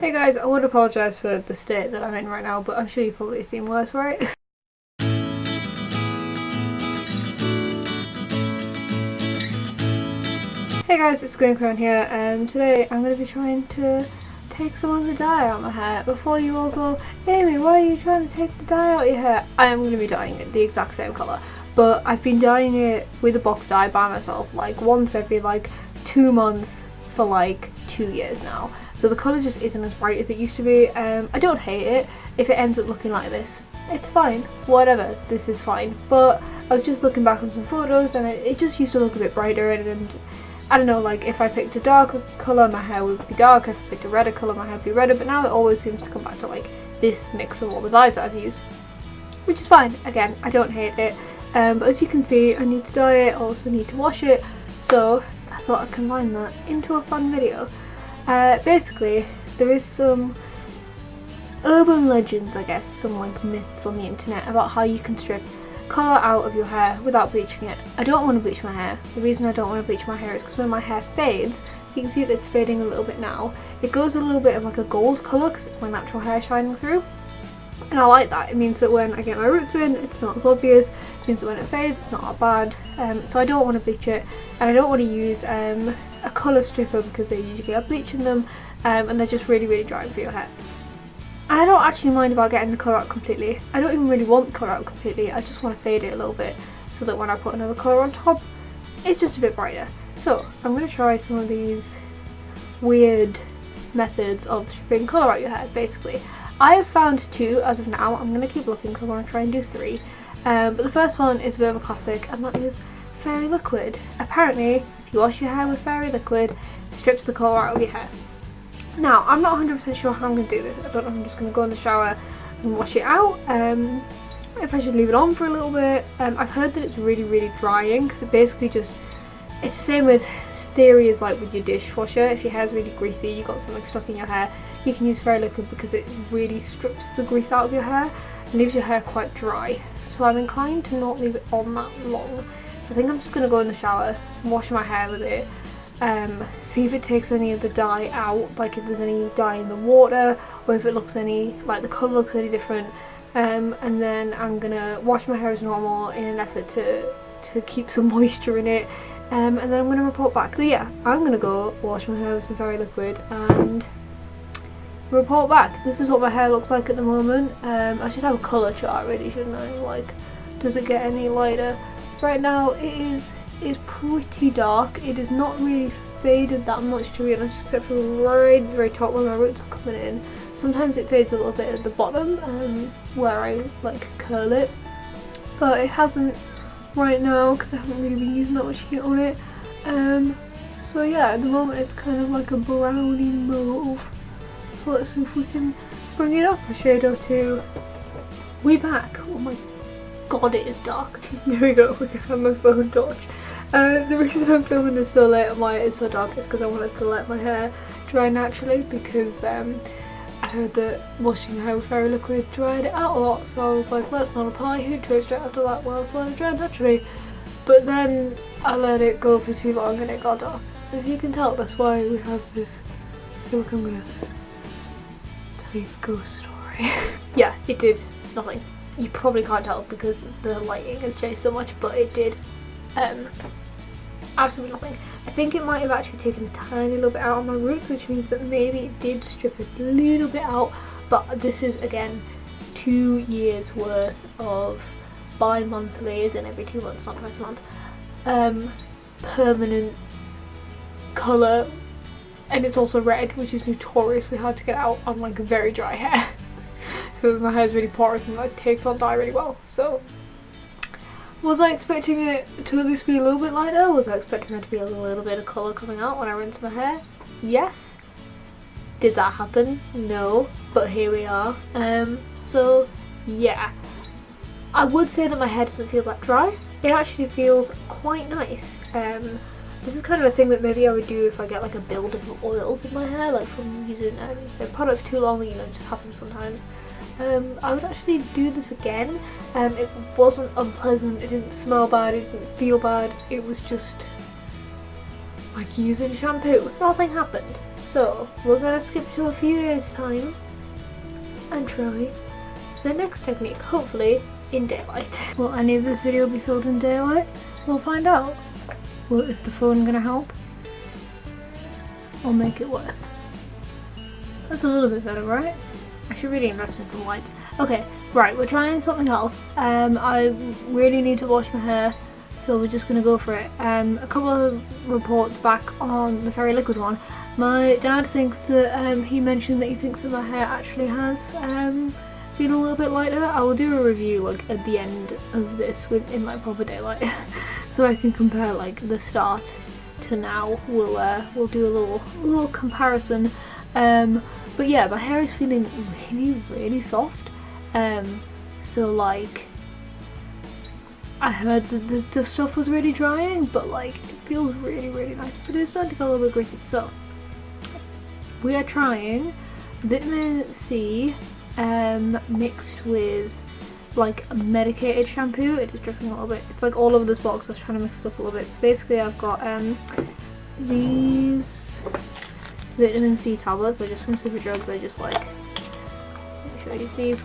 Hey guys, I want to apologise for the state that I'm in right now, but I'm sure you've probably seen worse, right? Hey guys, it's Green Crown here, and today I'm going to be trying to take some of the dye out of my hair. Before you all go, Amy, why are you trying to take the dye out of your hair? I am going to be dyeing it the exact same colour, but I've been dyeing it with a box dye by myself, like once every 2 months for 2 years now. So the colour just isn't as bright as it used to be. I don't hate it. If it ends up looking like this, it's fine. Whatever, this is fine. But I was just looking back on some photos and it just used to look a bit brighter, and I don't know, if I picked a darker colour, my hair would be darker. If I picked a redder colour, my hair would be redder. But now it always seems to come back to this mix of all the dyes that I've used, which is fine. Again, I don't hate it. But as you can see, I need to dye it, I also need to wash it. So I thought I'd combine that into a fun video. Basically, there is some urban legends, I guess, some myths on the internet about how you can strip colour out of your hair without bleaching it. I don't want to bleach my hair. The reason I don't want to bleach my hair is because when my hair fades, so you can see that it's fading a little bit now, it goes a little bit of a gold colour because it's my natural hair shining through. And I like that. It means that when I get my roots in, it's not as obvious. It means that when it fades, it's not that bad. So I don't want to bleach it, and I don't want to use a colour stripper because they usually have bleach in them, and they're just really drying for your hair. And I don't actually mind about getting the colour out completely. I don't even really want the colour out completely. I just want to fade it a little bit so that when I put another colour on top, it's just a bit brighter. So I'm going to try some of these weird methods of stripping colour out your hair, basically. I have found 2 as of now. I'm going to keep looking because I want to try and do 3. But the first one is a bit of a classic, and that is fairy liquid. Apparently, if you wash your hair with fairy liquid, it strips the colour out of your hair. Now, I'm not 100% sure how I'm going to do this. I don't know if I'm just going to go in the shower and wash it out. If I should leave it on for a little bit. I've heard that it's really drying because it basically just, it's the same with theory as with your dishwasher. If your hair's really greasy, you've got something stuck in your hair, you can use fairy liquid because it really strips the grease out of your hair and leaves your hair quite dry. So I'm inclined to not leave it on that long. So I think I'm just going to go in the shower and wash my hair with it. See if it takes any of the dye out, if there's any dye in the water, or if it looks any, the colour looks any different. And then I'm going to wash my hair as normal in an effort to keep some moisture in it. And then I'm going to report back. So yeah, I'm going to go wash my hair with some fairy liquid and report back. This is what my hair looks like at the moment. I should have a colour chart ready, shouldn't I? Does it get any lighter? Right now it is pretty dark. It is not really faded that much, to be honest, except for the very top where my roots are coming in. Sometimes it fades a little bit at the bottom where I curl it, but it hasn't right now because I haven't really been using that much heat on it. So yeah, at the moment it's kind of like a browny mauve. So let's see if we can bring it up a shade or 2. We back. Oh my god, it is dark. There we go, we can have my phone torch. The reason I'm filming this so late and why it is so dark is because I wanted to let my hair dry naturally, because I heard that washing your hair with fairy liquid dried it out a lot, so I was like, let's not apply heat to it straight after that, well, let's let it dry naturally. But then I let it go for too long and it got dark. As you can tell, that's why we have this. I feel like I'm gonna tell you a ghost story. Yeah, it did nothing. You probably can't tell because the lighting has changed so much, but it did absolutely nothing. I think it might have actually taken a tiny little bit out on my roots, which means that maybe it did strip a little bit out, but this is again 2 years worth of bi-monthly, as in every 2 months, not twice a month, permanent colour, and it's also red, which is notoriously hard to get out on very dry hair. So my hair is really porous and takes on dye really well. So was I expecting it to at least be a little bit lighter? Was I expecting there to be a little bit of colour coming out when I rinse my hair? Yes. Did that happen? No. But here we are. So yeah. I would say that my hair doesn't feel that dry. It actually feels quite nice. This is kind of a thing that maybe I would do if I get a build of oils in my hair, from using say product too long, it just happens sometimes. I would actually do this again. It wasn't unpleasant, it didn't smell bad, it didn't feel bad, it was just like using shampoo. Nothing happened. So we're gonna skip to a few days time and try the next technique, hopefully in daylight. Will any of this video be filmed in daylight? We'll find out. Well, is the phone gonna help or make it worse? That's a little bit better, right? I should really invest in some lights. Okay, right, we're trying something else. I really need to wash my hair, so we're just gonna go for it. A couple of reports back on the Fairy Liquid one. My dad thinks that he mentioned that he thinks that my hair actually has been a little bit lighter. I will do a review like at the end of this in like proper daylight, so I can compare like the start to now. We'll do a little comparison. But yeah, my hair is feeling really soft. So like, I heard that the stuff was really drying, but like it feels really nice. But it's starting to get a little bit greasy. So we are trying vitamin C mixed with like a medicated shampoo. It is dripping a little bit. It's like all over this box. I was trying to mix it up a little bit. So basically, I've got these vitamin C tablets. They're just from Superdrug. They're just like, let me show you, these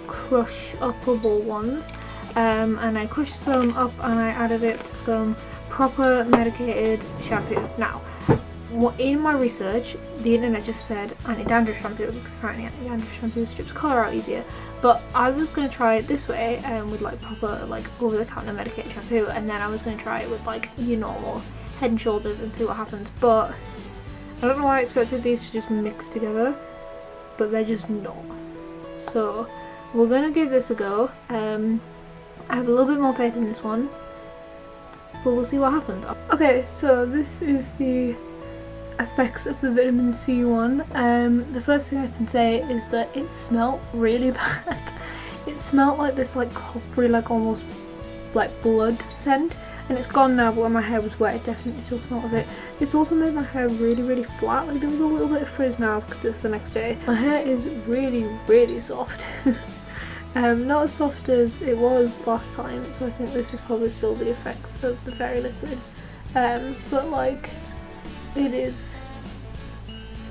crush upable ones. And I crushed some up and I added it to some proper medicated shampoo. Now, in my research, the internet just said anti-dandruff shampoo, because apparently anti-dandruff shampoo strips colour out easier. But I was going to try it this way, with like proper like over-the-counter medicated shampoo, and then I was going to try it with like your normal Head and Shoulders and see what happens. But I don't know why I expected these to just mix together, but they're just not. So we're gonna give this a go. I have a little bit more faith in this one, but we'll see what happens. Okay, so this is the effects of the vitamin C one. The first thing I can say is that it smelled really bad. It smelled like this like coppery, like almost like blood scent. And it's gone now, but when my hair was wet, it definitely still smelled of it. It's also made my hair really flat. Like there was a little bit of frizz now because it's the next day. My hair is really soft. Not as soft as it was last time, so I think this is probably still the effects of the Fairy Liquid. But like, it is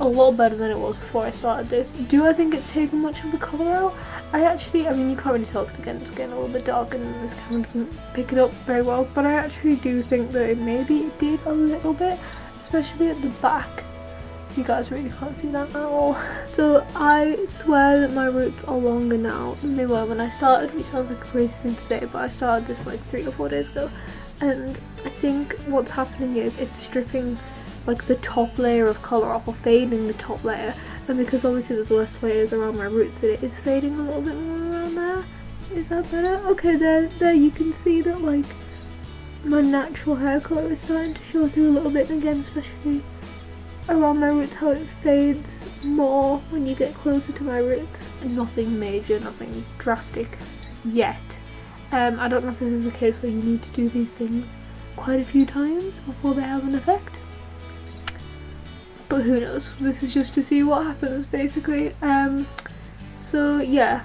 a lot better than it was before I started this. Do I think it's taken much of the colour out? I mean you can't really tell because again it's getting a little bit dark and this camera doesn't pick it up very well, but I actually do think that maybe it did a little bit, especially at the back. You guys really can't see that at all. So I swear that my roots are longer now than they were when I started, which sounds like a crazy thing to say, but I started this like 3 or 4 days ago, and I think what's happening is it's stripping like the top layer of colour off, or fading the top layer, and because obviously there's less layers around my roots, it is fading a little bit more around there. Is that better? Okay, there you can see that like my natural hair colour is starting to show through a little bit, and again especially around my roots, how it fades more when you get closer to my roots. Nothing major, nothing drastic yet. I don't know if this is a case where you need to do these things quite a few times before they have an effect, but who knows. This is just to see what happens basically. So yeah,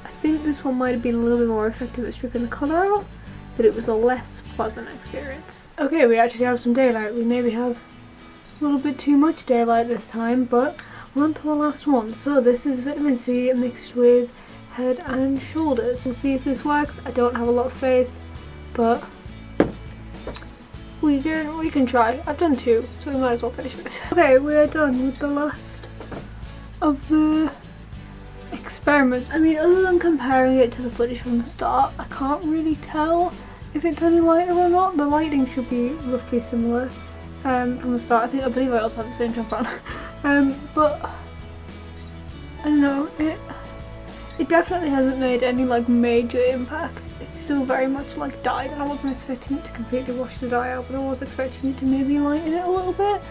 I think this one might have been a little bit more effective at stripping the colour out, but it was a less pleasant experience. Okay, we actually have some daylight. We maybe have a little bit too much daylight this time, but we're on to the last one. So this is vitamin C mixed with Head and Shoulders. We'll see if this works. I don't have a lot of faith, but we can try. I've done 2, so we might as well finish this. Okay, we're done with the last of the experiments. I mean, other than comparing it to the footage from the start, I can't really tell if it's any lighter or not. The lighting should be roughly similar from the start. I believe I also have the same jump on. But I don't know, it definitely hasn't made any like major impact. It's still very much like dyed, and I wasn't expecting it to completely wash the dye out, but I was expecting it to maybe lighten it a little bit.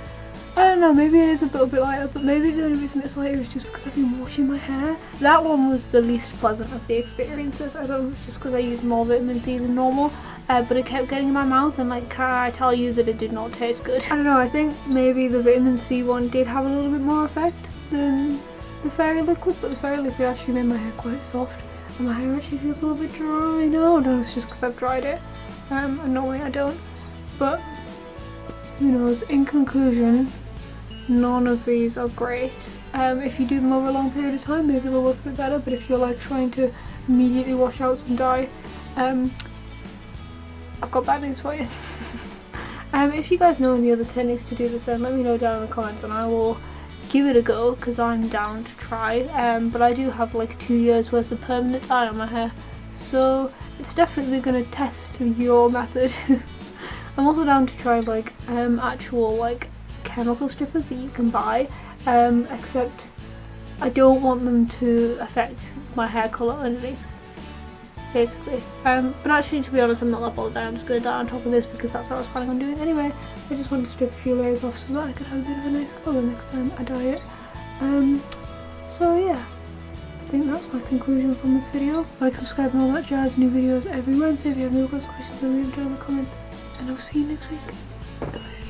I don't know, maybe it is a little bit lighter, but maybe the only reason it's lighter is just because I've been washing my hair. That one was the least pleasant of the experiences. I don't know if it's just because I used more vitamin C than normal, but it kept getting in my mouth, and like, can I tell you that it did not taste good. I don't know, I think maybe the vitamin C one did have a little bit more effect than the Fairy Liquid, but the Fairy Liquid actually made my hair quite soft, and my hair actually feels a little bit dry now. I don't know, it's just because I've dried it, and normally I don't, but who knows. In conclusion, none of these are great. If you do them over a long period of time, maybe they'll work a bit better, but if you're like trying to immediately wash out some dye, I've got bad news for you. If you guys know any other techniques to do this, then let me know down in the comments and I will give it a go, because I'm down to try. But I do have like 2 years worth of permanent dye on my hair, so it's definitely going to test your method. I'm also down to try like actual like chemical strippers that you can buy, except I don't want them to affect my hair colour underneath, basically. But actually, to be honest, I'm not that bothered. I'm just going to dye on top of this because that's what I was planning on doing anyway. I just wanted to strip a few layers off so that I could have a bit of a nice colour next time I dye it. So yeah, I think that's my conclusion from this video. Like, subscribe and all that jazz. New videos every Wednesday. If you have any questions, leave them down in the comments, and I'll see you next week. Bye.